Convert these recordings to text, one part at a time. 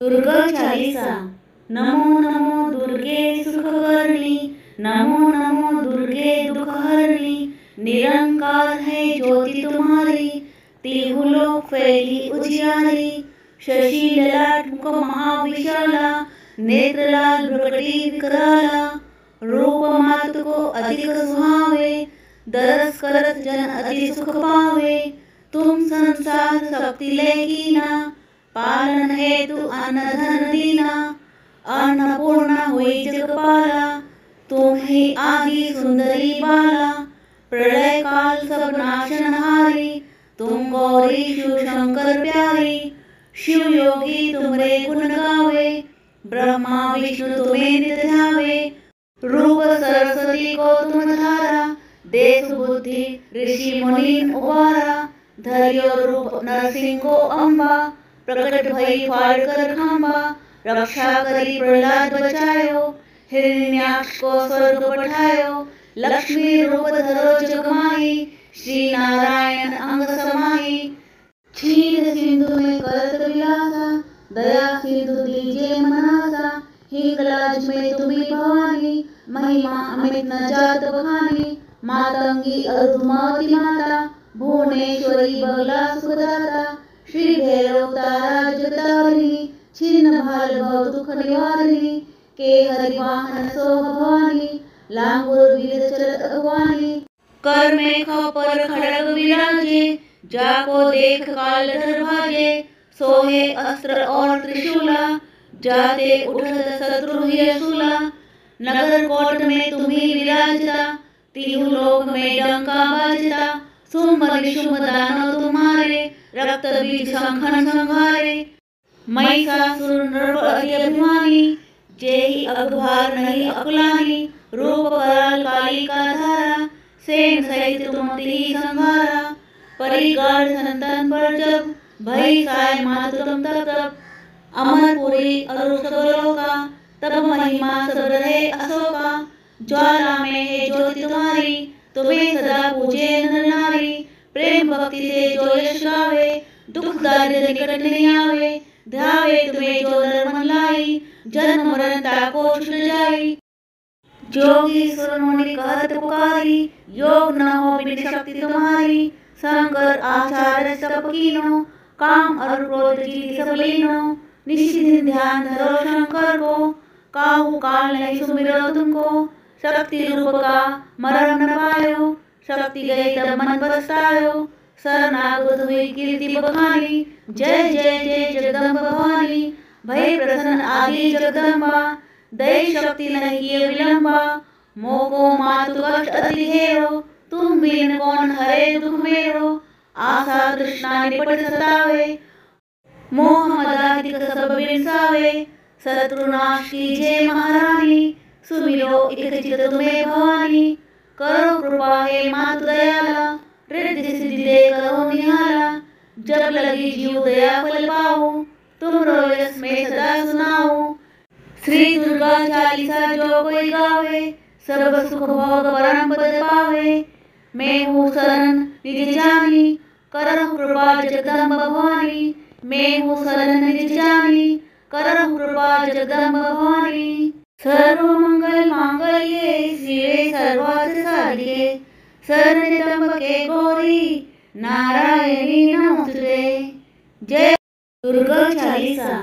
दुर्गा चालीसा। नमो नमो दुर्गे सुखकर्णी, नमो नमो दुर्गे दुखहरणी। निरंकार है ज्योति तुम्हारी, तिहु लोक फैली उजियारी। शशि ललाट मुख महाविशाला, नेत्र लाल भ्रकटी विकराला। रूप मात को अधिक सुहावे, दरस करत जन अति सुख पावे। तुम संसार शक्ति लेकीना, पालन हेतु अन्न धन दीना। अन्नपूर्णा हुई जगपाला, तुम ही आदि सुंदरी बाला। प्रलय काल सब नाशनहारी, तुम गौरी शिव शंकर प्यारी। शिव योगी तुमरे गुण गावे, ब्रह्मा विष्णु तुम्हें नित ध्यावे। रूप सरस्वती को तुम धारा, देश बुद्धि ऋषि मुनि उबारा। धर्यो रूप नरसिंह को अम्बा, प्रकट भई फाड़ कर खंबा। रक्षा करी प्रहलाद बचायो, हिरण्याक्ष को स्वर्ग पठायो। लक्ष्मी रूप धरो जगमाई, श्री नारायण अंग समाई। क्षीर सिंधु में करत विलासा, दया सिंधु दीजिए मनासा। हिंगलाज में तुम्ही भवानी, महिमा अमित न जात बखानी। मातंगी अरुधमावती माता, भुवनेश्वरी बगला सुखदाता। श्री भैरव तारा जगतारिणी, छिन्न भाल भव दुख निवारिणी। के हरि वाहन सो भवानी, लांगुर वीर चलत अगवानी। कर में खपर खड़ग विराजे, जाको देख काल डर भागे। सोहे अस्त्र और त्रिशूला, जाते उठत शत्रु ही शूला। नगर कोट में तुम्ही विराजता, तिहु लोक में डंका बाजता। शुंभ निशुंभ दानव तुम्हारे, रक्त बीज शंखन संहारे। महिषासुर नृप अति अभिमानी, जेहि अगभार नहीं अकुलानी। रूप कराल काली का धारा, सेन सहित तुम तिहि संहारा। परिगाढ़ संतन पर जब, भई साय मात तुम तब तब। अमरपुरी अरु सबलोका, तब महिमा सब रहे अशोका। ज्वाला में है ज्योति तुम्हारी, तुम्हें सदा पूजे नर नारी। प्रेम भक्ति से जो यश गावे, दुख दारिद्र निकट नहीं आवे। ध्यावे तुम्हें जो नर मन लाई, जन्म मरण ताको छुट जाई। जोगी सुर मुनि कहत पुकारी, योग न हो बिन शक्ति तुम्हारी। शंकर आचार्य सब कीनो, काम और क्रोध जीत सब लीनो। निशिदिन ध्यान धरो शंकर को, काहू काल नहीं सुमिरो तुमको। शक्ति रूप का मरण न पायो, शक्ति गई तब मन पछतायो। शरणागत हुई कीर्ति बखानी, जय जय जय जगदम्ब भवानी। भय प्रसन्न आदि जगदम्बा, दई शक्ति नहीं किए विलंबा। मोको मातु कष्ट अति हेरो, तुम बिन कौन हरे दुख मेरो। आशा तृष्णा निपट सतावे, मोह मदाधिक सब बिनसावे। शत्रु नाश कीजिए महारानी, सुमिरो इक चित तुम्हें भवानी। करो कृपा हे मातु दयाला, रिद्धि सिद्धि दे करो निहाला। जब लगी जीव दया फल पाओ, तुम रोयस में सदा सुनाओ। श्री दुर्गा चालीसा जो कोई गावे, सर्व सुख भोग परम पद पावे। मैं हूँ शरण निज जानी, करहु कृपा जगदम्ब भवानी। मैं हूँ शरण निज जानी, करहु कृपा जगदम्ब भवानी। सर्व मंगल मांगल्ये शिवे सर्वार्थ साधिके, शरण्यत्र्यंबके गौरी नारायणी नमोस्तुते। जय दुर्गा चालीसा।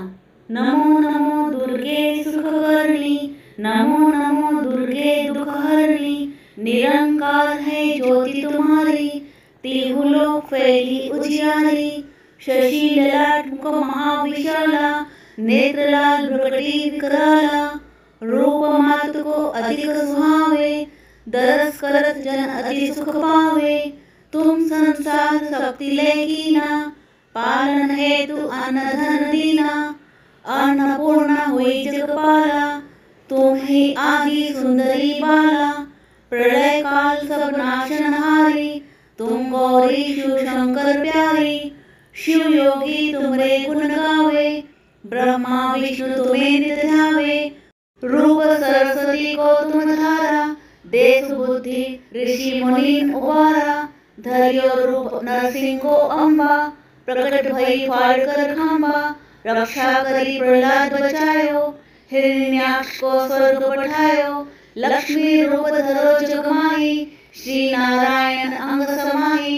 नमो नमो दुर्गे सुखकर्णी, नमो नमो दुर्गे दुखहरणी। निरंकार है ज्योति तुम्हारी, तिहु लोक फैली उजियारी। शशि ललाट मुख महाविशाला, नेत्र लाल भ्रकटी विकराला। रूप मात को अधिक सुहावे, दरस करत जन अति सुख पावे। तुम संसार शक्ति लेकीना, पालन हेतु अन्न धन दीना। अन्नपूर्णा हुई जगपाला, तुम ही आदि सुंदरी बाला। प्रलय काल सब नाशनहारी, तुम गौरी शिव शंकर प्यारी। शिव योगी तुमरे गुण गावे, ब्रह्मा विष्णु तुम्हें नित ध्यावे। रूप सरस्वती को तुम धारा, देश बुद्धि ऋषि मुनि उबारा। धर्यो रूप नरसिंह को अम्बा, प्रकट भई फाड़ कर खंबा। रक्षा करी प्रहलाद बचायो, हिरण्याक्ष को स्वर्ग पठायो, लक्ष्मी रूप धरो जग माही, श्री नारायण अंग समाही।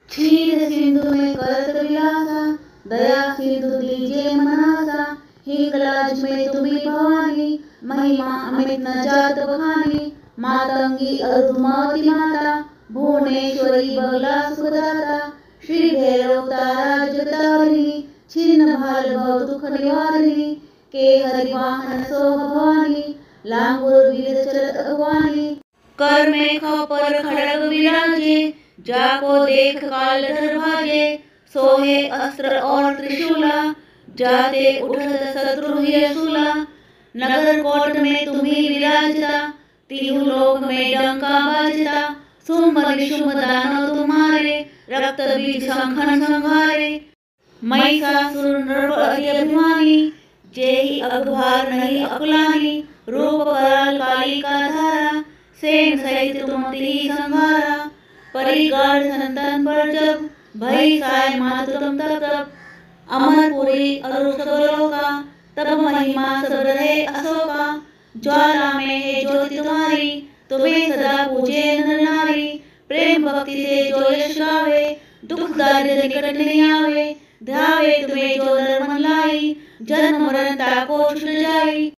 क्षीर सिंधु में करत विलासा, दया सिंधु दीजे मनासा, हिंगलाज में तुम्ही भवानी, महिमा अमित न जात बखानी। मातंगी अरुधमावती माता, भुवनेश्वरी बगला सुखदाता, श्री भैरव तारा जगतारिणी, छिन्न भाल भव दुख निवारिणी। के हरि वाहन सो भवानी, लांगुर वीर चलत अगवानी। कर में खपर खड़ग विराजे, जाको देख काल डर भाजे, सोहे अस्त्र और त्रिशूला, जाते उठत शत्रु ही सूला। नगर कोट में तुम्ही विराजता, तीहु लोक में डंका बाजता, शुंभ निशुंभ दानव तुम्हारे, रक्त बीज शंखन संहारे। महिषासुर नृप अति अभिमानी, जेहि अघभार नहीं अकुलानी। रूप कराल काली का धारा, सेन सहित तुम तिहि संहारा। परिगाढ़ संतन पर जब, भई साय मातु तुम तब। अमरपुरी अरुण सबलोका, तब महिमा सब रहे अशोका। ज्वाला में है ज्योति तुम्हारी, तुम्हें सदा पूजे नर नारी। प्रेम भक्ति से जो यश गावे, दुख दारिद्र निकट नहीं आवे। ध्यावे तुम्हें जो नर मन लाई, जन्म मरण ताको छुट जाई।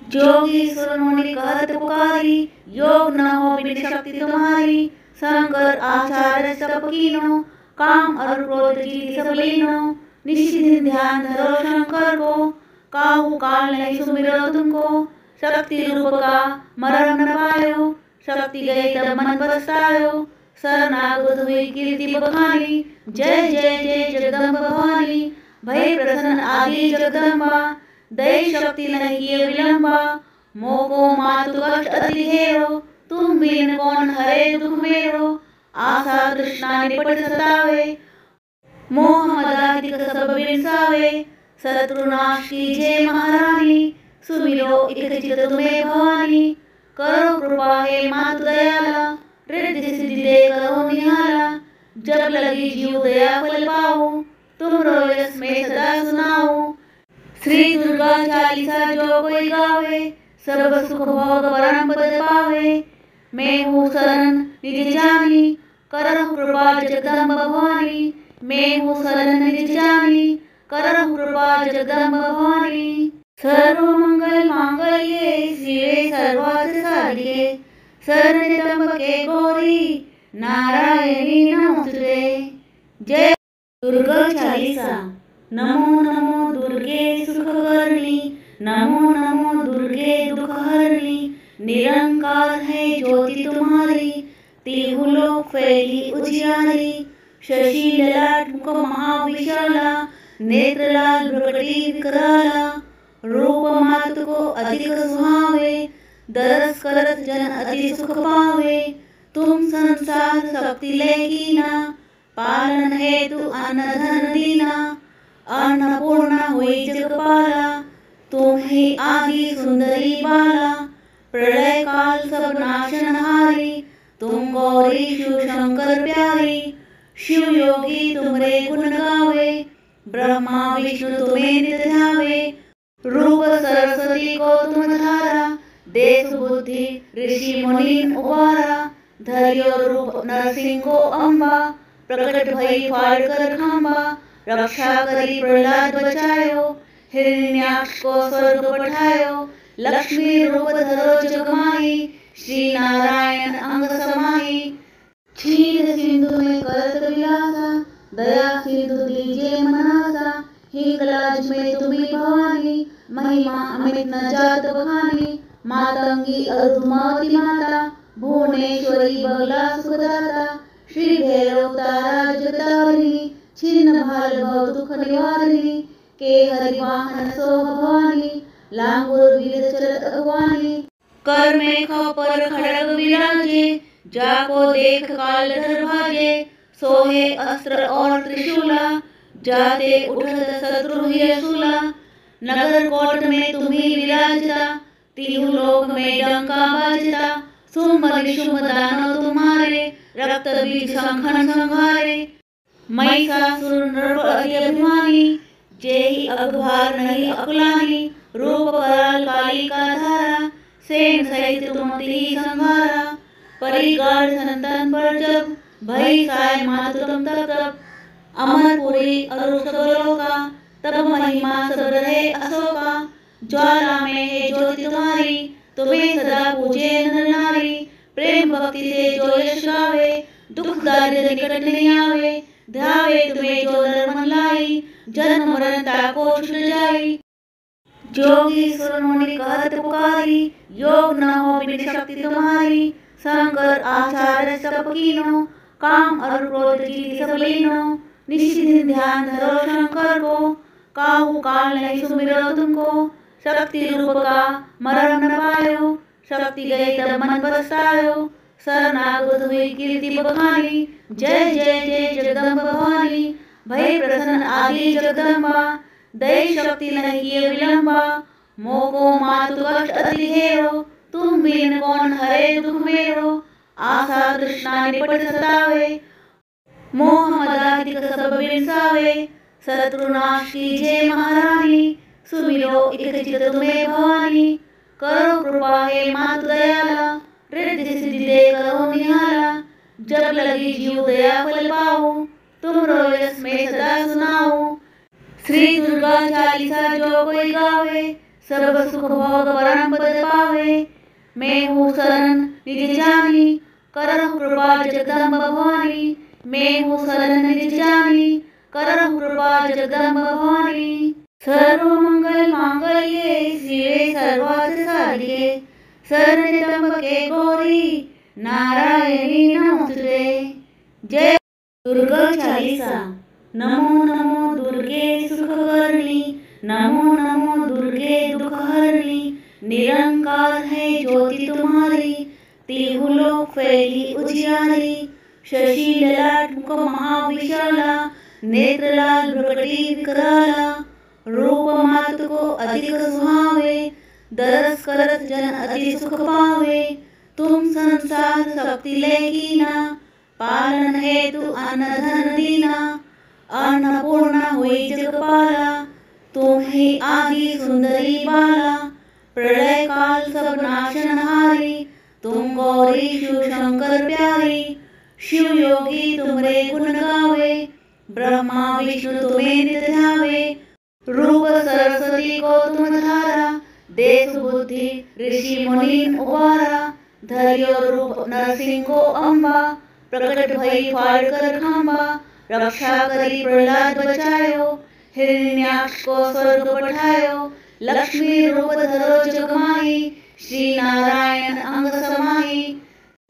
जोगी सुर मुनि कहत पुकारी, योग न हो बिन शक्ति तुम्हारी। शंकर आचार्य सब कीनो, काम और क्रोध जीति सब लीनो। निशिदिन ध्यान धरो शंकर को, काहू काल नहीं सुमिरो तुमको। शक्ति रूप का मरण न पायो, शक्ति गई तब मन पछतायो। शरणागत हुई कीर्ति बखानी, जय जय जय जगदम्ब भवानी। भय प्रसन्न आदि जगदम्बा, दई शक्ति नहीं किए विलंबा। मोको मातु कष्ट अति हेरो, तुम बिन कौन हरे दुख मेरो। आशा तृष्णा निपट सतावे, मोह मदाधिक सब बिनसावे। शत्रुनाश कीजिए महारानी, सुमिरो इक चित तुम्हें भवानी। करो कृपा हे मातु दयाला, रिद्धि सिद्धि दे करो निहाला। जब लगी जीव दया फल पाओ, तुमरो यश में सदा सुनाओ। श्री दुर्गा चालीसा जो कोई गावे, सर्व सुख भोग परम पद पावे। मैं हूँ शरण निज जानी, करहु कृपा जगदम्ब भवानी। मैं हूँ शरण निज जानी, करहु कृपा जगदम्ब भवानी। सर्व मंगल मांगल्ये शिवे सर्वार्थ साधिके, शरण्य त्र्यंबके गौरी नारायणी नमोस्तुते। जय दुर्गा चालीसा। नमो नमो दुर्गे सुखकर्णी, नमो नमो दुर्गे दुखहरणी। निरंकार है ज्योति तुम्हारी, तीहु लोक फैली उजियारी। शशि ललाट मुख महाविशाला, नेत्र लाल भ्रकटी विकराला। रूप मातु को अधिक सुहावे, दरस करत जन अति सुख पावे। तुम संसार शक्ति ले कीना, पालन हेतु अन्न धन दीना। अन्नपूर्णा हुई जगपाला, तुम ही आदि सुंदरी बाला। प्रलय काल सब नाशनहारी, तुम गौरी शिव शंकर प्यारी। शिव योगी तुमरे गुण गावे, ब्रह्मा विष्णु तुम्हें नित ध्यावे। रूप सरस्वती को तुम धारा, देश बुद्धि ऋषि मुनि उबारा। धैर्य रूप नरसिंह को अम्बा, प्रकट भई फाड़ कर खंबा। रक्षा करी प्रहलाद बचायो, हिरण्याक्ष को स्वर्ग पठायो। लक्ष्मी रूप धरो जग माही, श्री नारायण अंग समाही। क्षीर सिंधु में करत विलासा, दया सिंधु दीजे मनासा। हिंगलाज में तुम्ही भवानी, महिमा अमित न जात बखानी। मातंगी अरुधमावती माता, भुवनेश्वरी बगला सुखदाता। श्री भैरव तारा जगतारिणी, छिन्न भाल भव दुख निवारिणी। के हरि वाहन सो भवानी, लांगुर वीर चलत अगवानी। कर में खपर खड़ग विराजे, जाको देख काल डर भाजे। सोहे अस्त्र और त्रिशूला, जाते उठत शत्रु ही सूला। नगर कोट में तुम्ही विराजता, तीहु लोक में डंका बाजता। शुंभ निशुंभ दानव तुम्हारे, रक्त बीज शंखन संहारे। महिषासुर नृप अति अभिमानी, जेही अखबार नहीं अकुलानी, रूप कराल काली का धारा, सेन सहित तुम तिहि संहारा। परिगार संतन पर जब, भई साय मातु तुम तब तब। अमरपुरी अरु सबलोका, तब महिमा सब रहे अशोका। ज्वाला में है ज्योति तुम्हारी, तुम्हें सदा पूजे नर नारी। प्रेम भक्ति से जो यश गावे, दुख दारिद्र निकट नहीं आवे। ध्यावे तुम्हें जो नर मन लाई, जन्म मरण ताको छुट जाई। जोगी सुर मुनि कहत पुकारी, योग न हो बिन शक्ति तुम्हारी। शंकर आचार्य सब कीनो, काम और क्रोध जीति सब लीनो। निश्चित ध्यान धरो शंकर को, काहू काल नहीं सुमिरो तुमको। शक्ति रूप का मरण न पायो, शक्ति गई तब मन पछतायो। शरणागत हुई कीर्ति बखानी, जय जय जय जगदम्ब भवानी। भय प्रसन्न आदि जगदम्बा, दय शक्ति नहीं किए विलंबा। मोको मातु कष्ट अति हेरो, तुम बिन कौन हरे दुख मेरो। आशा तृष्णा निपट सतावे, मोह मदाधिक सब बिनसावे। शत्रुनाश कीजे महारानी, सुमिरो इक चित तुम्हें भवानी। करो कृपा हे मातु दयाला, रिद्धि सिद्धि दे करो निहाला। जब लगी जीव दया फल पाओ, तुम रोयस में सदा सुनाओ। श्री दुर्गा चालीसा जो कोई गावे, सब सुख भोग परम पद पावे। मैं हूँ शरण निज जानी, करहु कृपा जगदम्ब भवानी। मैं हूँ शरण निज जानी, करहु कृपा जगदम्ब भवानी। सर्व मंगल मांगल्ये शिवे सर्वार्थ साधिके, शरण्य त्र्यंबके गौरी नारायणी नमोस्तुते। जय दुर्गा चालीसा। नमो नमो दुर्गे सुखकर्णी, नमो नमो दुर्गे दुखहरणी। निरंकार है ज्योति तुम्हारी, तिहु लोक फैली उजियारी। शशि ललाट मुख महाविशाला, नेत्र लाल भ्रकटी विकराला। रूप मातु को अधिक सुहावे, दरस करत जन अति सुख पावे। तुम संसार शक्ति लेकीना, पालन हेतु अन्न धन दीना। अन्नपूर्णा हुई जगपाला, तुम ही आदि सुंदरी बाला। प्रलय काल सब नाशनहारी, तुम गौरी शिव शंकर प्यारी। शिव योगी तुमरे गुण गावे, ब्रह्मा विष्णु तुम्हें नित ध्यावे। रूप सरस्वती को तुम धारा, देश बुद्धि ऋषि मुनि उबारा। धैर्य रूप नरसिंह को अम्बा, प्रकट भई फाड़ कर खंबा। रक्षा करी प्रहलाद बचायो, हिरण्याक्ष को स्वर्ग पठायो। लक्ष्मी रूप धरो जगमाई, श्री नारायण अंग समाई।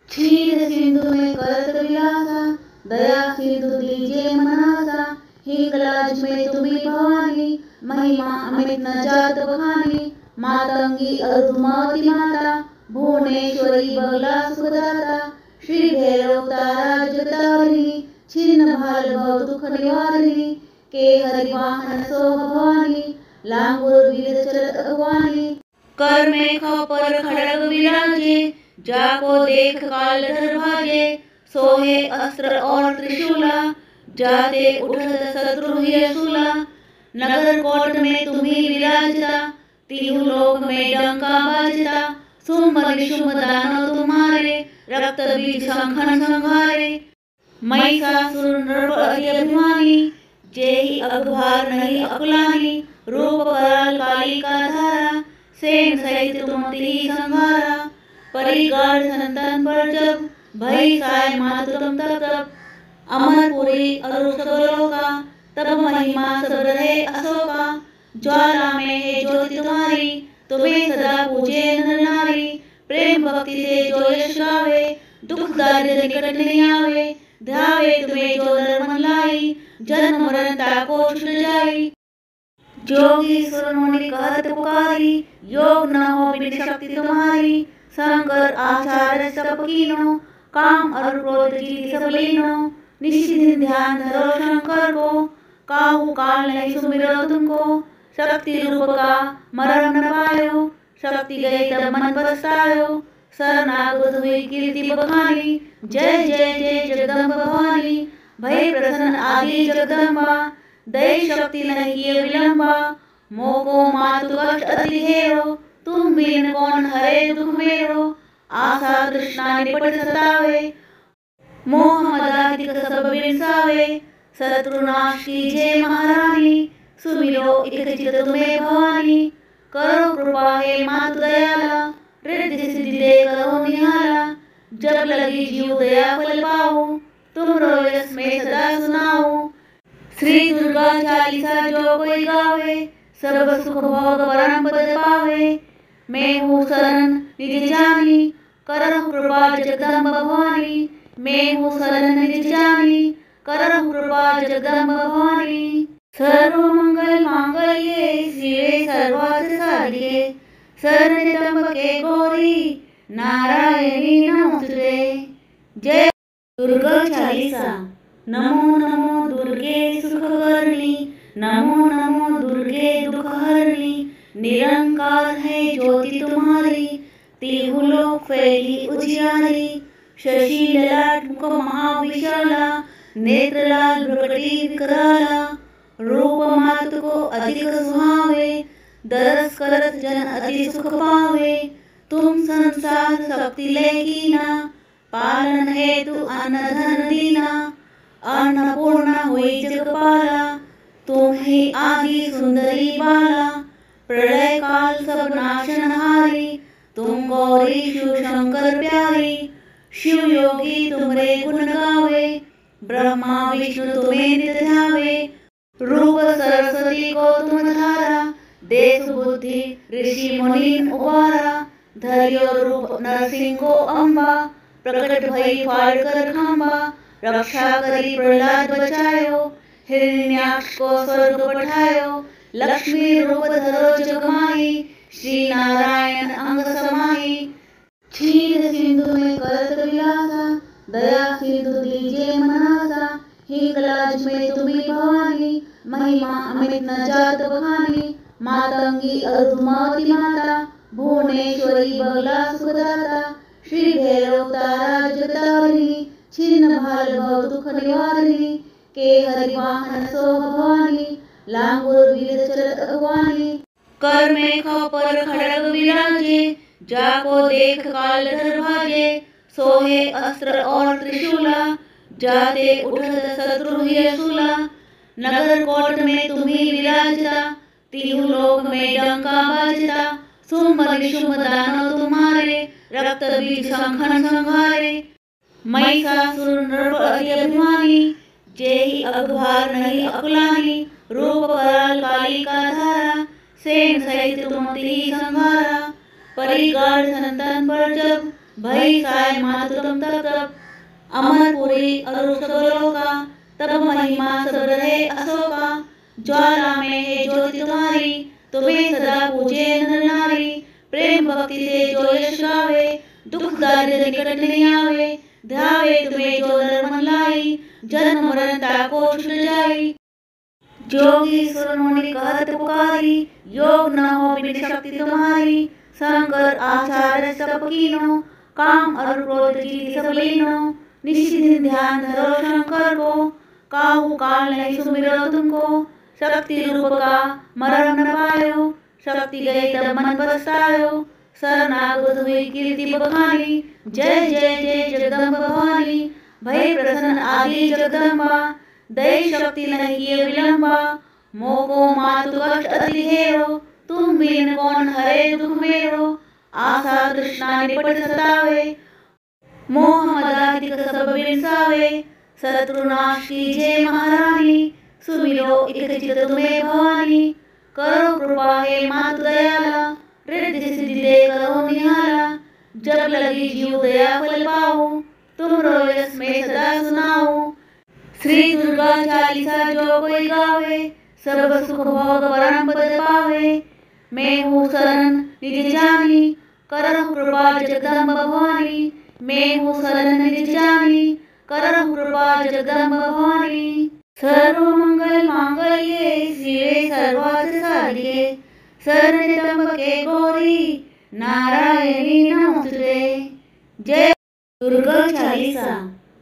क्षीर सिंधु में करत विलासा, दया सिंधु दीजे मनासा। हिंगलाज में तुम्ही भवानी, महिमा अमित न जात बखानी। मातंगी अरुधमावती माता, भुवनेश्वरी बगला सुखदाता। श्री भैरव तारा जगतारिणी, छिन्न भाल भव दुख निवारिणी। के हरि वाहन सो भवानी, लांगुर वीर चलत अगवानी। कर में खपर खड़ग विराजे, जाको देख काल डर भाजे। सोहे अस्त्र और त्रिशूला, जाते उठत शत्रु ही शूला। नगर कोट में तुम्ही विराजता, तिहु लोक में डंका बाजता। शुंभ निशुंभ दानव तुम्हारे, रक्त बीज संखन संहारे। महिषासुर नृप अति अभिमानी, जेहि अखबार नहीं अकुलानी। रूप कराल काली का धारा, सेन सहित तुम तिहि संहारा। परिगार संतन पर जब, भई साय मातु तुम तब तब। अमरपुरी अरु सबलोका, तब महिमा सब रहे अशोका। ज्वाला में है ज्योति तुम्हारी, तुम्हें सदा पूजे नर नारी। प्रेम भक्ति से जो यश गावे, दुख दारिद्र निकट नहीं आवे। ध्यावे तुम्हें जो नर मन लाई, जन्म मरण ताको छुट जाई। जोगी सुर मुनि कहत पुकारी, योग न हो बिन शक्ति तुम्हारी। शंकर आचार्य सब कीनो, काम और क्रोध जीति सब लीनो। निश्चित ध्यान धरो शंकर को, काहू काल नहीं सुमिरो तुमको। शक्ति रूप का मरण न पायो, शक्ति गई तब मन पछतायो। शरणागत हुई कीर्ति बखानी, जय जय जय जगदम्ब भवानी। भय प्रसन्न आदि जगदम्बा, दैव शक्ति नहीं किए विलंबा, मोको मातु कष्ट अति हेरो, तुम बिन कौन हरे दुख मेरो, आशा तृष्णा निपट सतावे, मोह मदाधिक सब बिरसावे, शत्रुनाश कीजिए महारानी, सुमिरो इक चित तुम्हें भवानी, करो कृपा हे मातु दयाला, रिद्धि सिद्धि दे करो निहाला, जब लगी जीव दया फल पाओ, तुम रोयस में सदा सुनाओ। श्री दुर्गा चालीसा जो कोई गावे, सब सुख भोग परम पद पावे, मैं हूँ शरण निज जानी, करहु कृपा जगदम्ब भवानी, मैं हूँ शरण निज जानी, करहु कृपा जगदम्ब भवानी। सर्व मंगल मांगल्ये शिवे सर्वार्थ साधिके, शरण्य त्र्यंबके गौरी नारायणी नमोस्तुते। जय दुर्गा चालीसा। नमो नमो दुर्गे सुखकर्णी, नमो नमो दुर्गे दुखहरणी, निरंकार है ज्योति तुम्हारी, तिहु लोक फैली उजियारी, शशि ललाट मुख महाविशाला, नेत्र लाल भ्रकटी विकराला, रूप मातु को अधिक सुहावे, दरस करत जन अति सुख पावे, तुम संसार शक्ति लेकीना, पालन हेतु अन्न धन दीना, अन्नपूर्णा हुई जगपाला, तुम ही आदि सुंदरी बाला, प्रलय काल सब नाशनहारी, तुम गौरी शिव शंकर प्यारी, शिव योगी तुमरे गुण गावे, ब्रह्मा विष्णु तुम्हें नित ध्यावे, रूप सरस्वती को तुम धारा, देश बुद्धि ऋषि मुनि उबारा, धैर्य रूप नरसिंह को अम्बा, प्रकट भई फाड़ कर खंबा, रक्षा करी प्रहलाद बचायो, हिरण्याक्ष को स्वर्ग पठायो, लक्ष्मी रूप धरो जगमाई, श्री नारायण अंग समाई, क्षीर सिंधु में करत विलासा, दया सिंधु दीजिए मनासा, हिंगलाज में तुम्ही भवानी, महिमा अमित न जात बखानी, मातंगी अरुमावती माता, भुवनेश्वरी बगला सुखदाता, श्री भैरव तारा जगतारिणी, छिन्न भाल भव दुख निवारिणी, के हरि वाहन सो भवानी, लांगुर वीर चलत अगवानी, कर में खपर खड़ग विराजे, जाको देख काल डर भाजे, सोहे अस्त्र और त्रिशूला, जाते उठत शत्रु ही शूला, नगर कोट में तुम्ही विराजता, तिहु लोक में डंका बाजता, सुम निशुम दानव तुम्हारे, रक्त बीज शंखन संहारे, महिषासुर नृप अति अभिमानी, जेहि अगभार नहीं अकुलानी, रूप कराल काली का धारा, सेन सहित तुम तिहि संहारा, परिगाढ़ संतन पर जब, भई साय मातु तुम तब, अमरपुरी अरु सबलोका, तब महिमा सब रहे अशोका, ज्वाला में है ज्योति तुम्हारी, तुम्हें सदा पूजे नर नारी, प्रेम भक्ति से जो यश गावे, दुख दारिद्र निकट नहीं आवे, ध्यावे तुम्हें जो नर मन लाई, जन्म मरण ताको छुट जाई, जोगी सुर मुनि कहत पुकारी, योग न हो बिन शक्ति तुम्हारी, शंकर आचार्य सब कीनो, काम और क्रोध जीत सब लीनो, निशिदिन ध्यान धरो शंकर को, काहू काल नहीं सुमिरो तुमको, शक्ति रूप का मरण न पायो, शक्ति गई तब मन पछतायो, शरणागत हुई कीर्ति बखानी, जय जय जय जगदम्ब भवानी, भय प्रसन्न आदि जगदम्बा, दैव शक्ति नहीं किए विलंबा, मोको मातु कष्ट अति हेरो, तुम बिन कौन हरे दुख मेरो, आशा तृष्णा निपट सतावे, मोह मदाधिक सब बिरसावे, शत्रुनाश कीजिए महारानी, सुमिरो इक चित तुम्हें भवानी, करो कृपा हे मातु दयाला, रिद्धि सिद्धि दे करो निहाला, जब लगी जीव दया फल पाओ, तुम रोयस में सदा सुनाओ। श्री दुर्गा चालीसा जो कोई गावे, सर्व सुख भोग परम पद पावे, मैं हूँ शरण निज जानी, करहु कृपा जगदम्ब भवानी, मैं हूँ शरण निज जानी, करहु कृपा जगदम्ब भवानी। सर्व मंगल मांगल्ये शिवे सर्वार्थ साधिके, शरण्य त्र्यंबके गौरी नारायणी नमोस्तुते। जय दुर्गा चालीसा।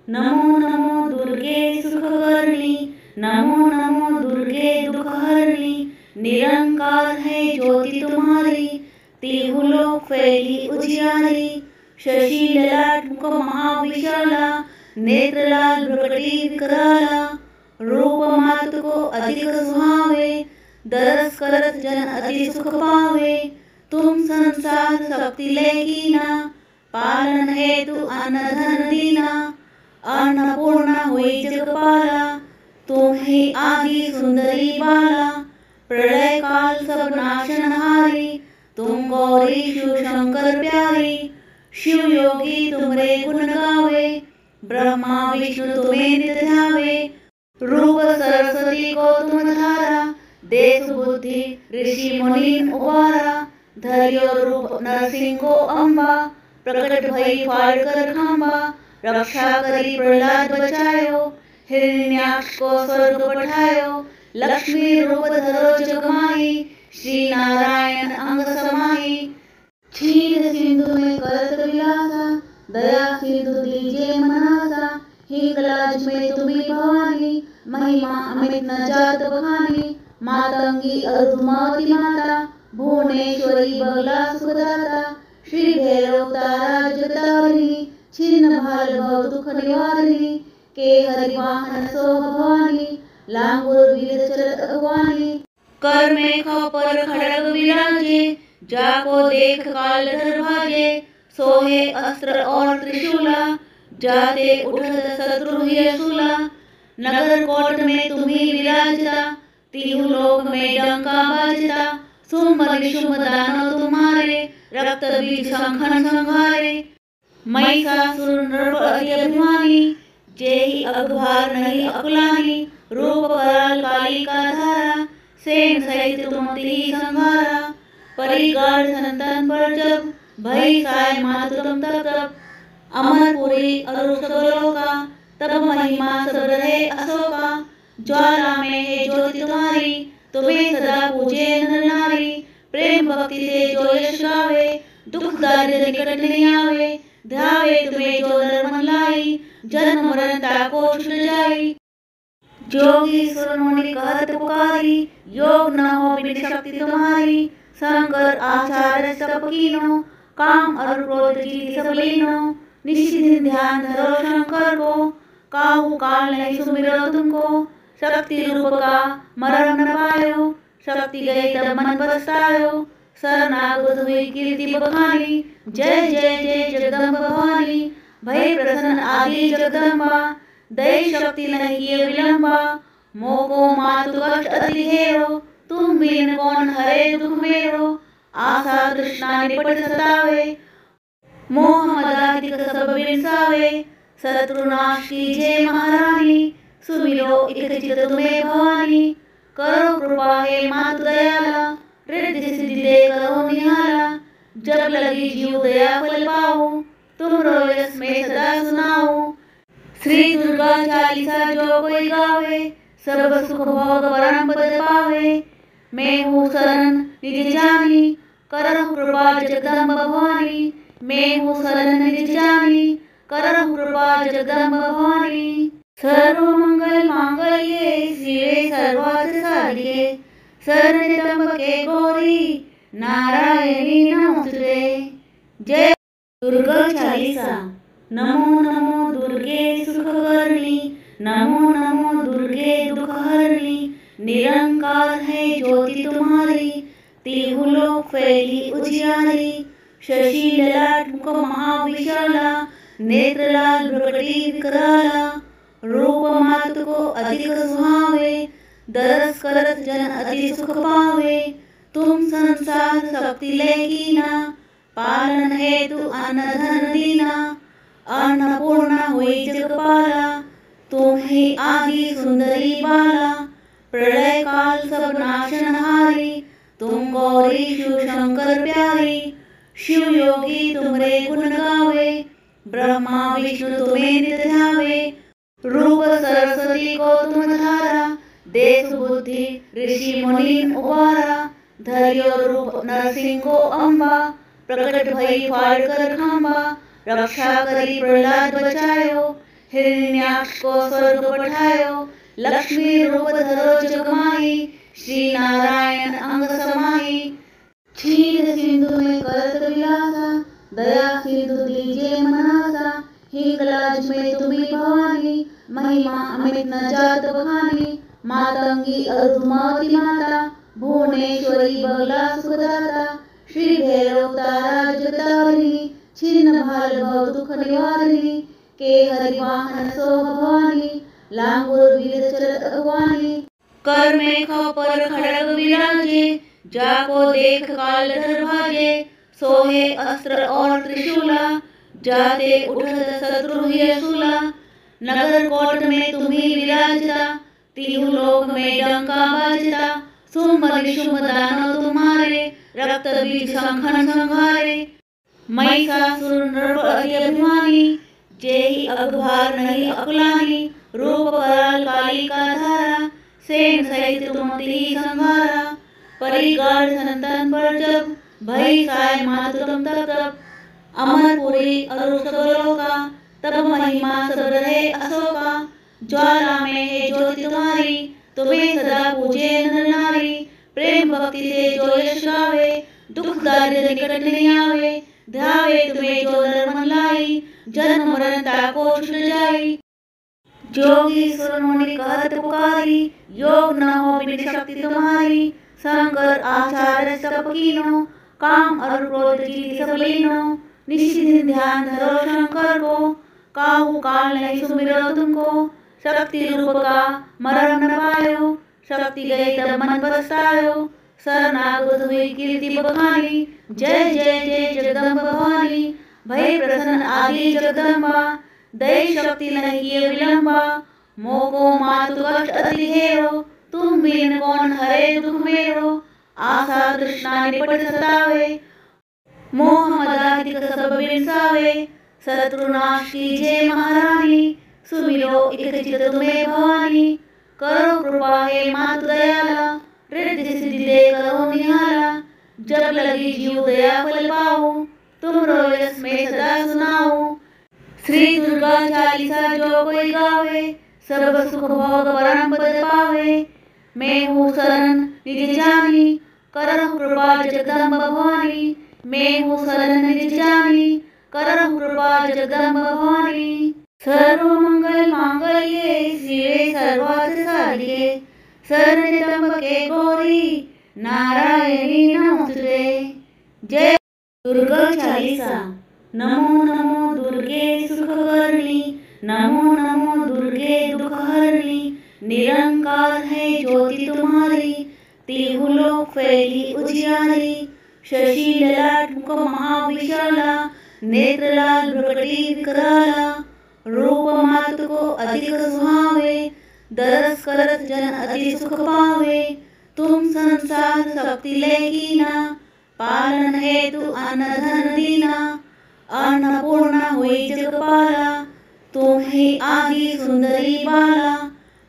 नमो नमो दुर्गे सुखकर्णी, नमो नमो दुर्गे दुख हरणी, निरंकार है ज्योति तुम्हारी, तिहु लोक फैली उजियारी। शशि ललाट मुख महाविशाला, नेत्र लाल भ्रकटी विकराला, रूप मातु को अधिक सुहावे, दरस करत जन अति सुख पावे। तुम संसार शक्ति लेकीना, पालन हेतु अन्न धन दीना, अन्नपूर्णा हुई जगपाला, तुम ही आदि सुंदरी बाला। प्रलय काल सब नाशनहारी, तुम गौरी शिव शंकर प्यारी। शिव योगी तुमरे गुण गावे, ब्रह्मा विष्णु तुम्हें नित ध्यावे। रूप सरस्वती को तुम धारा, देश बुद्धि ऋषि मुनि उबारा। धैर्य रूप नरसिंह को अम्बा, प्रकट भई फाड़ कर खंबा। रक्षा करी प्रहलाद बचायो, हिरण्याक्ष को स्वर्ग पठायो। लक्ष्मी रूप धरो जगमाई, श्री नारायण अंग समाई। क्षीर सिंधु में करत विलासा, दया सिंधु दीजिए मनासा। हिंगलाज में तुम्ही भवानी, महिमा अमित न जात बखानी। मातंगी अरुधमावती माता, भुवनेश्वरी बगला सुखदाता। श्री भैरव तारा जगतारिणी, छिन्न भाल भव दुख निवारिणी। के हरि वाहन सो भवानी, लांगुर वीर चलत अगवानी। कर में खपर खड़ग विराजे, जाको देख काल डर भाजे। सोहे अस्त्र और त्रिशूला, जाते उठत शत्रु ही सूला। नगर कोट में तुम्ही विराजता, तिहु लोक में डंका बाजता। शुंभ निशुंभ दानव तुम्हारे, रक्त बीज शंखन संहारे। महिषासुर नृप अति अभिमानी, जेहि अगभार नहीं अकुलानी। रूप कराल काली का धारा, सेन सहित तुम तिहि संहारा। परिगाढ़ संतन पर जब, भई साय मातु तुम तब। अमरपुरी अरु सबलोका, तब महिमा सब रहे अशोका। ज्वाला में है ज्योति तुम्हारी, तुम्हें सदा पूजे नर नारी। प्रेम भक्ति से जो यश गावे, दुख दारिद्र निकट नहीं आवे। ध्यावे तुम्हें जो नर मन लाई, जन्म मरण ताको छुट जाई। जोगी सुर मुनि कहत पुकारी, योग न हो बिन शक्ति तुम्हारी। शंकर आचार्य सब कीनो, काम और क्रोध जीति सब लीनो। निशिदिन ध्यान धरो शंकर को, काहू काल नहीं सुमिरो तुमको। शक्ति रूप का मरण न पायो, शक्ति गई तब मन पछतायो। शरणागत हुई कीर्ति बखानी, जय जय जय जगदम्ब भवानी। भय प्रसन्न आदि जगदम्बा, दई शक्ति नहीं किए विलंबा। मोको मातु कष्ट अति हेरो, तुम बिन कौन हरे दुख मेरो। आशा तृष्णा निपट सतावे, मोह मदाधिक सब बिनसावे। शत्रुनाश कीजिए महारानी, सुमिरो इक चित तुम्हें भवानी। करो कृपा हे मातु दयाला, रिद्धि सिद्धि दे करो निहाला। जब लगी जीव दया फल पाओ, तुम रोयस में सदा सुनाओ। श्री दुर्गा चालीसा जो कोई गावे, सब सुख भोग परम पद पावे। मैं हूँ शरण निज जानी, करहु कृपा जगदम्ब भवानी। मैं हूँ शरण निज जानी, करहु कृपा जगदम्ब भवानी। सर्व मंगल मांगल्ये शिवे सर्वार्थ साधिके, शरण्य त्र्यंबके गौरी नारायणी नमोस्तुते। जय दुर्गा चालीसा। नमो नमो दुर्गे सुखकर्णी, नमो नमो दुर्गे दुख हरणी। निरंकार है ज्योति तुम्हारी, तिहु लोक फैली उजियारी। शशि ललाट मुख महाविशाला, नेत्र लाल भ्रकटी विकराला। रूप मातु को अधिक सुहावे, दरस करत जन अति सुख पावे। तुम संसार शक्ति लेकीना, पालन हेतु अन्न धन दीना। अन्नपूर्णा हुई जगपाला, तुम ही आदि सुंदरी बाला। प्रलय काल सब नाशनहारी, तुम गौरी शिव शंकर प्यारी। शिव योगी तुमरे गुण गावे, ब्रह्मा विष्णु तुम्हें नित ध्यावे। रूप सरस्वती को तुम धारा, देश बुद्धि ऋषि मुनि उबारा। धैर्य रूप नरसिंह को अम्बा, प्रकट भई फाड़ कर खंबा। रक्षा करी प्रहलाद बचायो, हिरण्याक्ष को स्वर्ग पठायो। लक्ष्मी रूप धरो जग माही, श्री नारायण अंग समाही। क्षीर सिंधु में करत विलासा, दया सिंधु दीजिए मनासा। हिंगलाज में तुम्ही भवानी, महिमा अमित न जात बखानी। मातंगी अरुधमावती माता, भुवनेश्वरी बगला सुखदाता। श्री भैरव तारा जगतारिणी, छिन्न भाल भव दुख निवारिणी। के हरि वाहन सो भवानी, लांगुर वीर चलत अगवानी। कर में पर खड़ग विराजे, जाको देख काल डर भाजे। सोहे अस्त्र और त्रिशूला, जाते उठत शत्रु ही सूला। नगर कोट में तुम्ही विराजता, तीहु लोक में डंका बाजता। शुंभ निशुंभ दानव तुम्हारे, रक्त बीज संखन संहारे। महिषासुर नृप अति अभिमानी, जेहि अगभार नहीं अकुलानी। रूप कराल काली का धारा, सेन सहित तुम तिहि संहारा। परिगार संतन पर जब, भई साय मातु तुम तब तब। अमरपुरी अरु सबलोका, तब महिमा सब रहे अशोका। ज्वाला में है ज्योति तुम्हारी, तुम्हें सदा पूजे नर नारी। प्रेम भक्ति से जो यश गावे, दुख दारिद्र निकट नहीं आवे। ध्यावे तुम्हें जो नर मन लाई, जन्म मरण ताको छुट जाई। जोगी सुर मुनि कहत पुकारी, योग न हो बिन शक्ति तुम्हारी। शंकर आचार्य सब कीनो, काम और क्रोध जीति सब लीनो। निशिदिन ध्यान धरो शंकर को, काहू काल नहीं सुमिरो तुमको। शक्ति रूप का मरण न पायो, शक्ति गई तब मन पछतायो। शरणागत हुई कीर्ति बखानी, जय जय जय जगदम्ब भवानी। भय प्रसन्न आदि जगदम्बा, दय शक्ति नहीं किए विलंबा। मोको मातु कष्ट अति हेरो, तुम बिन कौन हरे दुख मेरो। आशा तृष्णा निपट सतावे, मोह मदाधिक सब बिनसावे। शत्रु नाश कीजिए महारानी, सुमिरो इक चित तुम्हें भवानी। करो कृपा हे मातु दयाला, रिद्धि सिद्धि दे करो निहाला। जब लगी जीव दया फल पाओ, तुम रोयस में सदा सुनाओ। श्री दुर्गा चालीसा जो कोई गावे, सर्व सुख भोग परम पद पावे। मैं हूँ शरण निज जानी, करहु कृपा जगदम्ब भवानी। मैं हूँ शरण निज जानी, करहु कृपा जगदम्ब भवानी। सर्व मंगल मांगल्ये शिवे सर्वार्थ साधिके, शरण्य त्र्यंबके गौरी नारायणी नमोस्तुते। जय दुर्गा चालीसा। नमो नमो दुर्गे सुखकर्णी, नमो नमो दुर्गे दुखहरणी। निरंकार है ज्योति तुम्हारी, तीहु लोक फैली उजियारी। शशि ललाट मुख महाविशाला, नेत्र लाल भ्रकटी विकराला। रूप मातु को अधिक सुहावे, दरस करत जन अति सुख पावे। तुम संसार शक्ति ले कीना, पालन हेतु अन्न धन दीना। अन्नपूर्णा हुई जगपाला, तुम ही आदि सुंदरी बाला।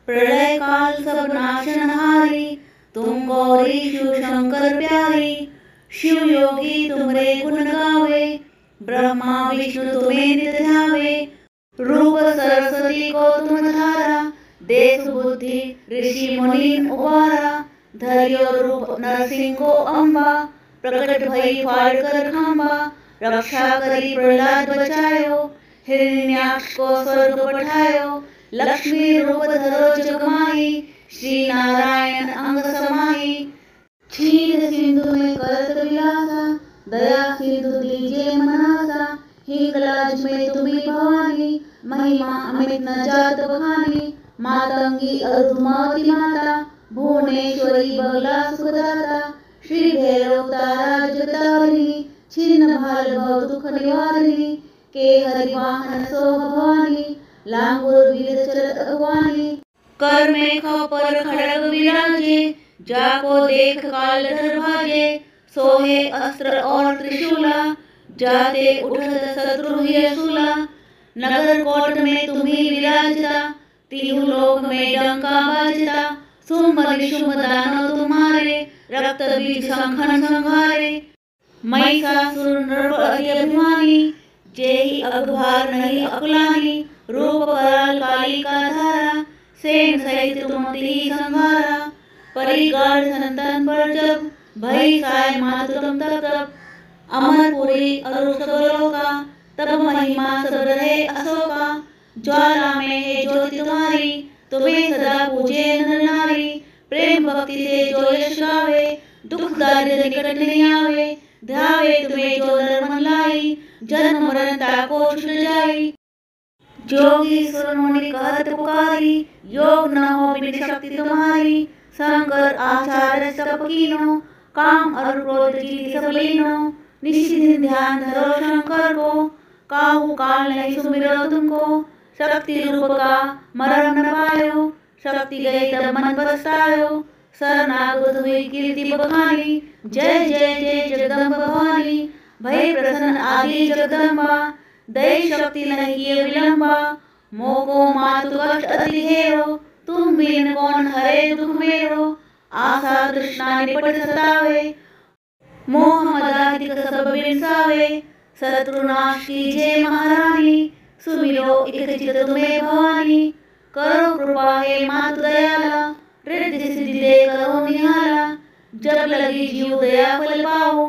प्रलय काल सब नाशनहारी, तुम गौरी शिव शंकर प्यारी। शिव योगी तुमरे गुण गावे, ब्रह्मा विष्णु तुम्हें नित ध्यावे। रूप सरस्वती को तुम धारा, देश बुद्धि ऋषि मुनि उबारा। धर्यो रूप नरसिंह को अम्बा, प्रकट भई फाड़ कर खंबा। रक्षा करी प्रहलाद बचायो, हिरण्याक्ष को स्वर्ग पठायो। लक्ष्मी रूप धरो जग माही, श्री नारायण अंग समाही। क्षीर सिंधु में करत विलासा, दया सिंधु दीजिए मनासा। हिंगलाज में तुम्ही भवानी, महिमा अमित न जात बखानी। मातंगी अरुधमावती माता, भुवनेश्वरी बगला सुखदाता। श्री भैरव तारा जगतारिणी, छिन्न भाल भव दुख निवारिणी। के हरि वाहन सो भवानी, लांगुर वीर चलत अगवानी। कर में पर खड़ग विराजे, जाको देख काल डर भाजे। सोहे अस्त्र और त्रिशूला, जाते उठत शत्रु ही सूला। नगर कोट में तुम्ही विराजता, तीहु लोक में डंका बाजता। शुंभ निशुंभ दानव तुम्हारे, रक्त बीज संखन संहारे। महिषासुर नृप अति अभिमानी, जेहि अगभार नहीं अकुलानी। रूप कराल काली का धारा, सेन सहित तुम तिहि संहारा। परिगार संतन पर जब भई साय मात तुम तब तब। अमरपुरी अरु सबलोका तब महिमा सब रहे अशोका। ज्वाला में है ज्योति तुम्हारी तुम्हें सदा पूजे नर नारी। प्रेम भक्ति से जो यश गावे दुख दारिद्र निकट नहीं आवे। ध्यावे तुम्हें जो नर मन लाई जन्म मरण ताको छुट जाई। जोगी सुर मुनि कहत पुकारी योग न हो बिन शक्ति तुम्हारी। शंकर आचार्य सब कीनो काम और क्रोध की सब लीनो। निशिदिन ध्यान धरो शंकर को काहू काल नहीं सुमिरो तुमको। शक्ति रूप का मरण न पायो शक्ति गई तब मन पछतायो। शरणागत हुई कीर्ति बखानी जय जय जय जगदम्ब भवानी। भय प्रसन्न आदि जगदम्बा दई शक्ति नहीं किए विलंबा। मोको मातु कष्ट अति हेरो तुम बिन कौन हरे दुख मेरो। आशा तृष्णा निपट सतावे मोह मदाधिक सब बिनसावे। शत्रु नाश कीजिए महारानी सुमिरो इक चित तुम्हें भवानी। करो कृपा हे मातु दयाला रिद्धि सिद्धि दे करो निहाला। जब लगी जीव दया फल पाओ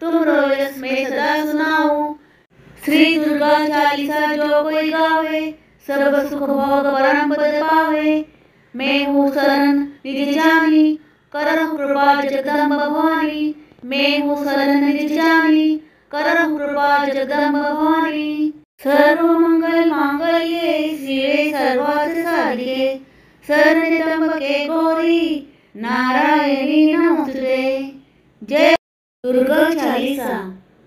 तुम रोयस में सदा सुनाओ। श्री दुर्गा चालीसा जो कोई गावे सर्व सुख भोग परम पद पावे। मैं हूँ शरण निज जानी करहु कृपा जगदम्ब भवानी। मैं हूँ शरण निज जानी करहु कृपा जगदम्ब भवानी। सर्व मंगल मांगल्ये शिवे सर्वार्थ साधिके शरण्य त्र्यंबके गौरी नारायणी नमोस्तुते। जय दुर्गा चालीसा।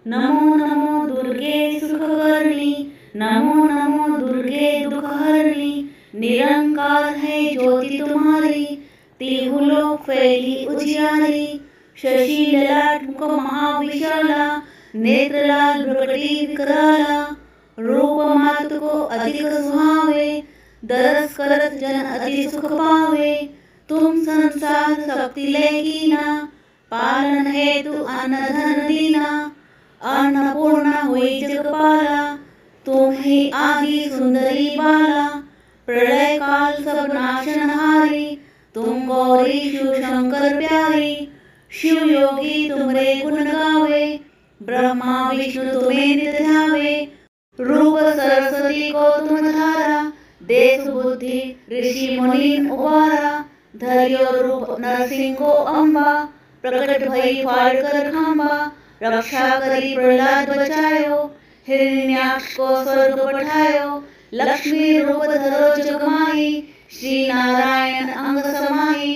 नमो नमो दुर्गे सुखकर्णी नमो नमो दुर्गे दुखहरणी। निरंकार है ज्योति तुम्हारी तिहु लोक फैली उजियारी। शशि ललाट मुख महाविशाला नेत्र लाल भ्रकटी विकराला। रूप मात को अधिक सुहावे दरस करत जन अति सुख पावे। तुम संसार शक्ति ले कीना पालन हेतु अन्न धन दीना। अन्नपूर्णा हुई जगपाला तुम ही आदि सुंदरी बाला। प्रलय काल सब नाशनहारी तुम गौरी शिव शंकर प्यारी। शिव योगी तुमरे गुण गावे ब्रह्मा विष्णु तुम्हें नित ध्यावे। रूप सरस्वती को तुम धारा देश बुद्धि ऋषि मुनि उबारा। धर्यो रूप नरसिंह को अम्बा प्रकट भई फाड़ कर खंबा। रक्षा करी प्रहलाद बचायो हिरण्याक्ष को स्वर्ग पठायो। लक्ष्मी रूप धरो जगमाही श्री नारायण अंग समाही।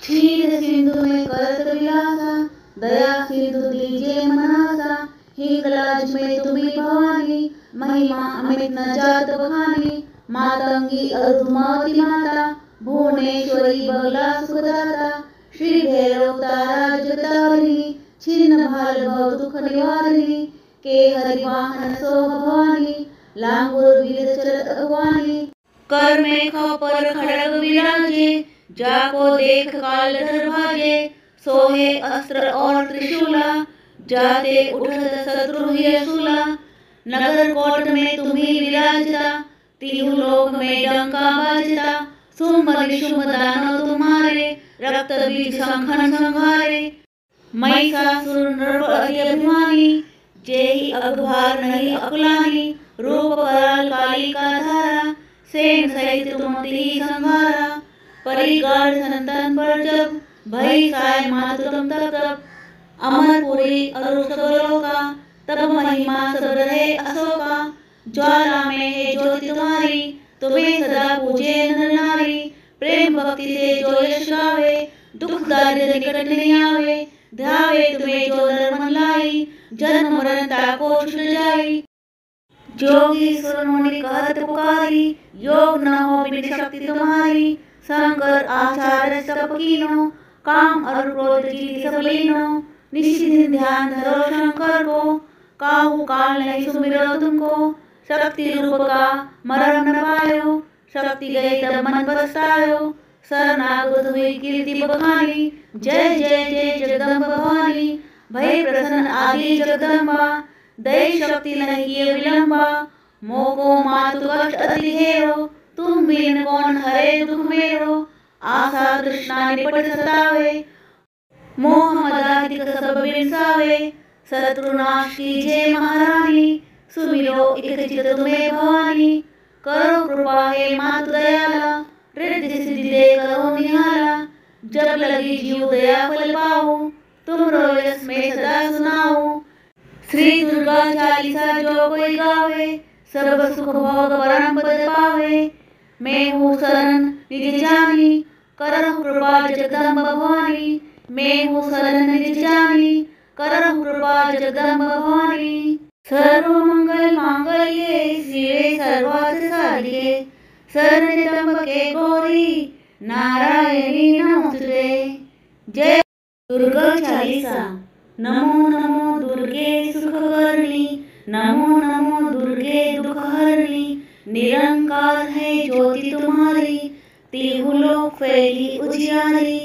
क्षीर सिंधु में करत विलासा दया सिंधु दीजिए मनासा। हिंगलाज में तुम्ही भवानी महिमा अमित न जात बखानी। मातंगी अरुधमावती माता भुवनेश्वरी बगला सुखदाता। श्री भैरव तारा जगतारिणी छिन्न भाल भव दुख निवारिणी। के हरि वाहन सो भवानी लांगुर वीर चलत अगवानी। कर में खपर खड़ग विराजे जाको देख काल डर भाजे। सोहे अस्त्र और त्रिशूला जाते उठत शत्रु ही असूला। नगर कोट में तुम्ही विराजता तिहु लोक में डंका बाजता। शुंभ निशुंभ दानव तुम्हारे रक्त बीज शंखन संहारे। महिषासुर नृप अति अभिमानी जेहि अगभार नहीं अकुलानी। रूप कराल काली का धारा सेन सहित तुम तिहि संहारा। परिगार संतन पर जब भई साय मात तुम तब तब। अमरपुरी अरु सबलोका तब महिमा सब रहे अशोका। ज्वाला में है ज्योति तुम्हारी तुम्हें सदा पूजे नर नारी। प्रेम भक्ति से जो यश गावे दुख दारिद्र निकट नहीं आवे। ध्यावे तुम्हें जो नर मन लाई जन्म मरण ताको छुट जाई। जोगी सुर मुनि कहत पुकारी योग न हो बिन शक्ति तुम्हारी। शंकर आचार्य सब कीनो काम और क्रोध की सब लीनो। निशिदिन ध्यान धरो शंकर को काहू काल नहीं सुमिरो तुमको। शक्ति रूप का मरण न पायो शक्ति गई तब मन पछतायो। शरणागत हुई कीर्ति बखानी जय जय जय जगदम्ब भवानी। भय प्रसन्न आदि जगदम्बा दई शक्ति नहीं किए विलंबा। मोको मातु कष्ट अति हेरो तुम बिन कौन हरे दुख मेरो, आशा तृष्णा निपट सतावे, मोह मदाधिक सब बिरसावे, शत्रुनाश कीजिए महारानी, सुमिरो इक चित तुम्हें भवानी, करो कृपा हे मातु दयाला, रिद्धि सिद्धि दे करो निहाला, जब लगी जीव दया फल पाओ, तुम रोयस में सदा सुनाओ। श्री दुर्गा चालीसा जो कोई गावे, सब सुख भोग परम पद पावे, मैं हूँ शरण निज जानी, करहु कृपा जगदम्ब भवानी, मैं हूँ शरण निज जानी, करहु कृपा जगदम्ब भवानी। सर्व मंगल मांगल्ये शिवे सर्वार्थ साधिके, शरण्यत्र्यंबके गौरी नारायणी नमोस्तुते। जय दुर्गा चालीसा। नमो नमो दुर्गे सुखकर्णी, नमो नमो दुर्गे दुखहरणी, निरंकार है ज्योति तुम्हारी, तिहु लोक फैली उजियारी,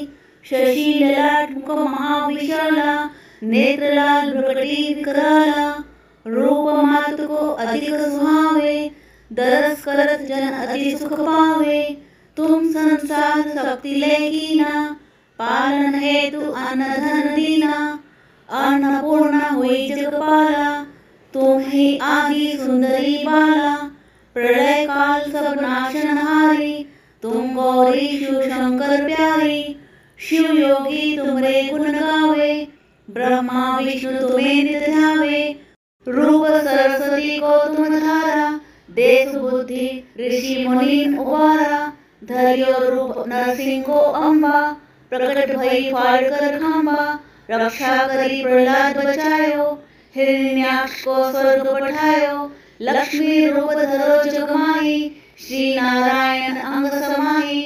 शशि ललाट मुख महाविशाला, नेत्र लाल भ्रकटी विकराला, रूप मातु को अधिक सुहावे, दरस करत जन अति सुख पावे, तुम संसार शक्ति लेकीना, पालन हेतु अन्न धन दीना, अन्नपूर्णा हुई जगपाला, तुम ही आदि सुंदरी बाला, प्रलय काल सब नाशनहारी, तुम गौरी शिव शंकर प्यारी, शिव योगी तुमरे गुण गावे, ब्रह्मा विष्णु तुम्हें नित ध्यावे, रूप सरस्वती को तुम धारा, देश बुद्धि ऋषि मुनि उबारा, धैर्य रूप नरसिंह को अम्बा, प्रकट भई फाड़ कर खंबा, रक्षा करी प्रहलाद बचायो, हिरण्याक्ष को स्वर्ग पठायो, लक्ष्मी रूप धरो जगमाही, श्री नारायण अंग समाही,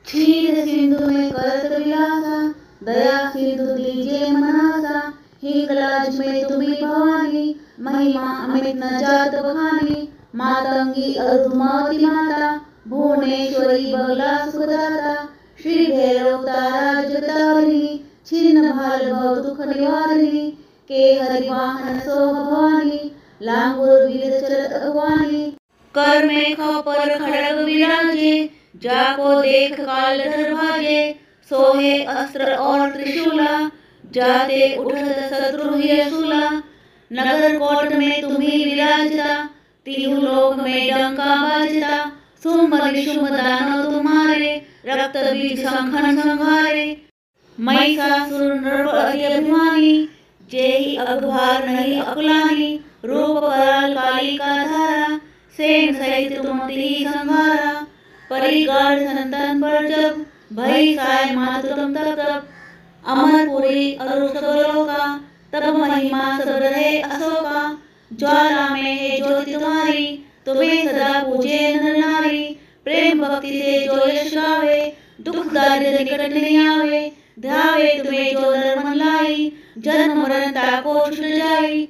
क्षीर सिंधु में करत विलासा, दया सिंधु दीजिए मनासा, हिंगलाज में तुम्ही भवानी, महिमा अमित न जात बखानी, मातंगी अरुधमावती माता, भुवनेश्वरी बगला सुखदाता, श्री भैरव तारा जगतारिणी, छिन्न भाल भव दुख निवारिणी, के हरि वाहन सो भवानी, लांगुर वीर चलत अगवानी, कर में खपर खड़ग विराजे, जाको देख काल डर भाजे, सोहे अस्त्र और त्रिशूला, जाते उठत शत्रु ही सूला, नगर कोट में तुम्ही विराजता, तिहु लोक में डंका बाजता, सुम निशुम दानव तुम्हारे, रक्त बीज संखन संहारे, महिषासुर नृप अति अभिमानी, जेहि अगभार नहीं अकुलानी, रूप कराल काली का धारा, सेन सहित तुम तिहि संहारा, परिगाढ़ संतन पर जब, भई साय मातु तुम तब, अमरपुरी अरु सबलोका, तब महिमा सब रहे अशोका, ज्वाला में है ज्योति तुम्हारी, तुम्हें सदा पूजे नर नारी, प्रेम भक्ति से जो यश गावे, दुख दारिद्र निकट नहीं आवे, ध्यावे तुम्हें जो नर मन लाई, जन्म मरण ताको छुट जाई,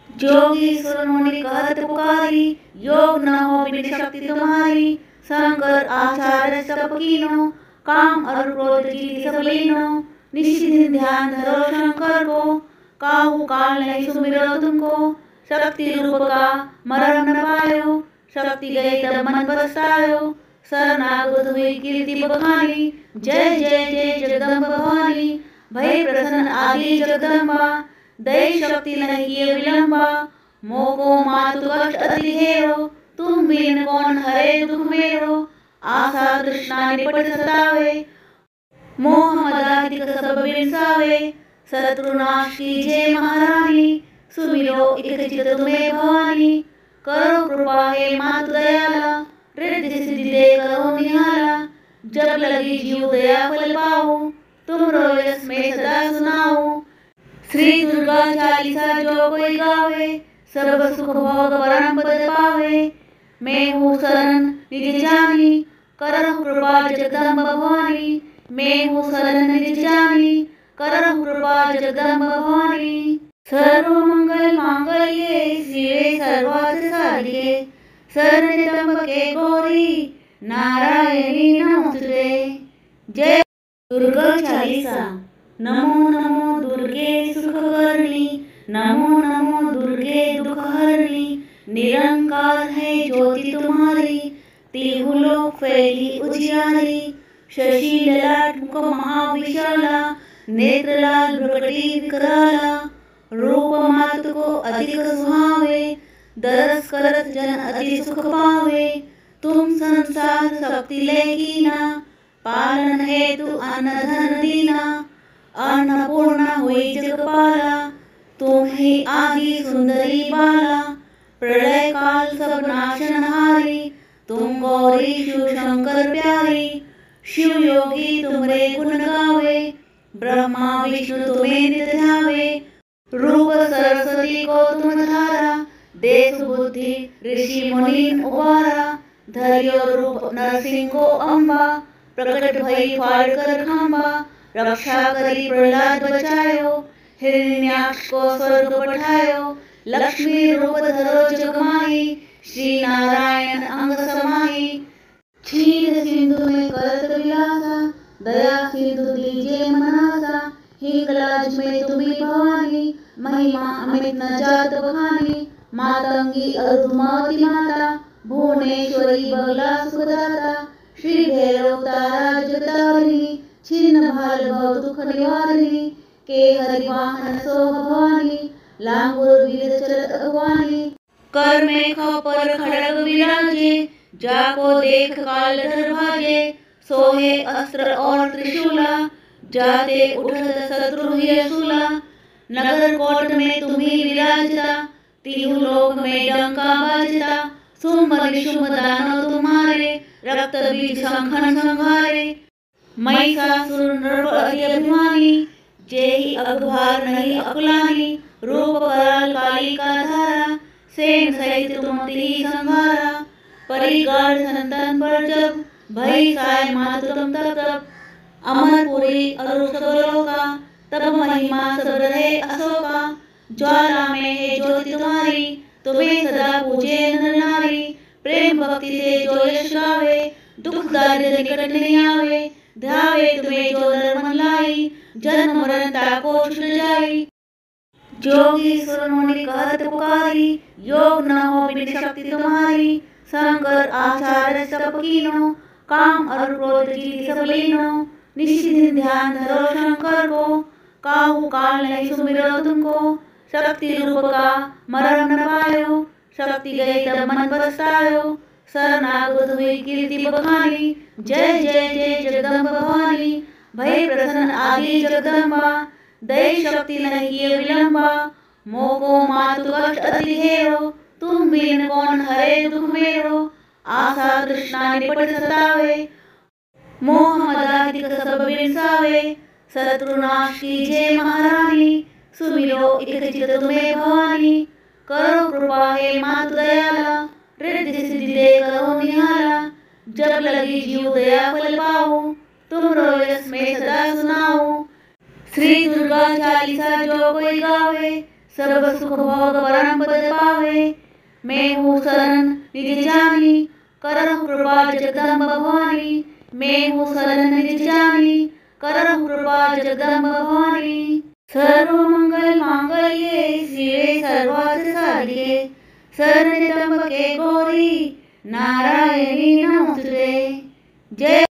जोगी सुर मुनि कहत पुकारी, योग न हो बिन शक्ति तुम्हारी, शंकर आचार्य सब कीनो, काम और क्रोध जीति सब लीनो, निशिदिन ध्यान धरो शंकर को, काहू काल नहीं सुमिरो तुमको, शक्ति रूप का मरण न पायो, शक्ति गई तब मन पछतायो, शरणागत हुई कीर्ति बखानी, जय जय जय जगदम्ब भवानी, भय प्रसन्न आदि जगदम्बा, दय शक्ति नहीं किए विलंबा, मोको मातु कष्ट अति हेरो, तुम बिन कौन हरे दुख मेरो, आशा तृष्णा निपट सतावे, मोह मदाधिक सब बिरसावे, शत्रुनाश कीजिए महारानी, सुमिरो इक चित तुम्हें भवानी, करो कृपा हे मातु दयाला, रिद्धि सिद्धि दे करो निहाला, जब लगी जीव दया फल पाओ, तुम रोयस में सदा सुनाओ। श्री दुर्गा चालीसा जो कोई गावे, सब सुख भोग परम पद पावे, मैं हूँ शरण निज जानी, करहु कृपा जगदम्ब भवानी, मैं हूँ शरण निज जानी, करहु कृपा जगदम्ब भवानी। सर्व मंगल मांगल्ये शिवे सर्वार्थ साधिके, शरण्यत्र्यंबके गौरी नारायणी नमोस्तुते। जय दुर्गा चालीसा। नमो नमो दुर्गे सुखकर्णी, नमो नमो दुर्गे दुखहरणी, निरंकार है ज्योति तुम्हारी, तिहु लोक फैली उजियारी। शशि ललाट मुख महाविशाला, नेत्र लाल भ्रकटी विकराला। रूप मातु को अधिक सुहावे, दरस करत जन अति सुख पावे। तुम संसार शक्ति लेकीना, पालन हेतु अन्न धन दीना। अन्नपूर्णा हुई जगपाला, तुम ही आदि सुंदरी बाला। प्रलय काल सब नाशनहारी, तुम गौरी शिव शंकर प्यारी। शिव योगी तुमरे गुण गावे, ब्रह्मा विष्णु तुम्हें नित ध्यावे। रूप सरस्वती को तुम धारा, देश बुद्धि ऋषि मुनि उबारा। धैर्य रूप नरसिंह को अम्बा, प्रकट भई फाड़ कर खंबा। रक्षा करी प्रहलाद बचायो, हिरण्याक्ष को स्वर्ग पठायो। लक्ष्मी रूप धरो जग माही, श्री नारायण अंग समाही। क्षीर सिंधु में करत विलासा, दया सिंधु दीजे मनासा। हिंगलाज में तुम्ही भवानी, महिमा अमित न जात बखानी। मातंगी अरुधमावती माता, भुवनेश्वरी बगला सुखदाता। श्री भैरव तारा जगतारिणी, छिन्न भाल भव दुख निवारिणी। के हरि वाहन सो भवानी, लांगुर वीर चलत अगवानी। कर में पर खड़ग विराजे, जाको देख काल डर भागे। सोहे अस्त्र और त्रिशूला, जाते उठत शत्रु ही शूला। नगर कोट में तुम्ही विराजता, तिहु लोक में डंका बाजता। शुंभ निशुंभ दानव तुम्हारे, रक्त बीज शंखन संहारे। महिषासुर नृप अति अभिमानी, जेहि अघभार नहीं अकुलानी। रूप कराल काली का धारा, सेन सहित तुम तिहि संहारा। परिगाढ़ संतन पर जब, भई साय मातु तुम तब। अमरपुरी अरु सबलोका, तब महिमा सब रहे अशोका। ज्वाला में है ज्योति तुम्हारी, तुम्हें सदा पूजे नर नारी। प्रेम भक्ति से जो यश गावे, दुख दारिद्र निकट नहीं आवे। ध्यावे तुम्हें जो नर मन लाई, जन्म मरण ताको छुट जाई। जोगी सुर मुनि कहत पुकारी, योग न हो बिन शक्ति तुम्हारी। शंकर आचार्य सब कीनो, काम और क्रोध जीत सब लीनो। निशिदिन ध्यान धरो शंकर को, काहू काल नहीं सुमिरो तुमको। शक्ति रूप का मरण न पायो, शक्ति गई तब मन पछतायो। शरणागत हुई कीर्ति बखानी, जय जय जय जगदम्ब भवानी। भय प्रसन्न आदि जगदम्बा, दई शक्ति नहीं किए विलंबा। मोको मातु कष्ट अति हेरो, तुम बिन कौन हरे दुख मेरो। आशा तृष्णा निपट सतावे, मोह मदाधिक सब बिनसावे। शत्रुनाश कीजे महारानी, सुमिरो इक चित तुम्हें भवानी। करो कृपा हे मातु दयाला, रिद्धि सिद्धि दे करो निहाला। जब लगी जीव दया फल पाओ, तुम रोयस में सदा सुनाओ। श्री दुर्गा चालीसा जो कोई गावे, सब सुख भोग परम पद पावे। मैं हूँ शरण निज जानी, करहु कृपा जगदम्ब भवानी। मैं हूँ शरण निज जानी, करहु कृपा जगदम्ब भवानी। सर्वमंगल मांगल्ये शिवे सर्वार्थ साधिके, शरण्य त्र्यंबके गौरी नारायणी नमोस्तुते। जय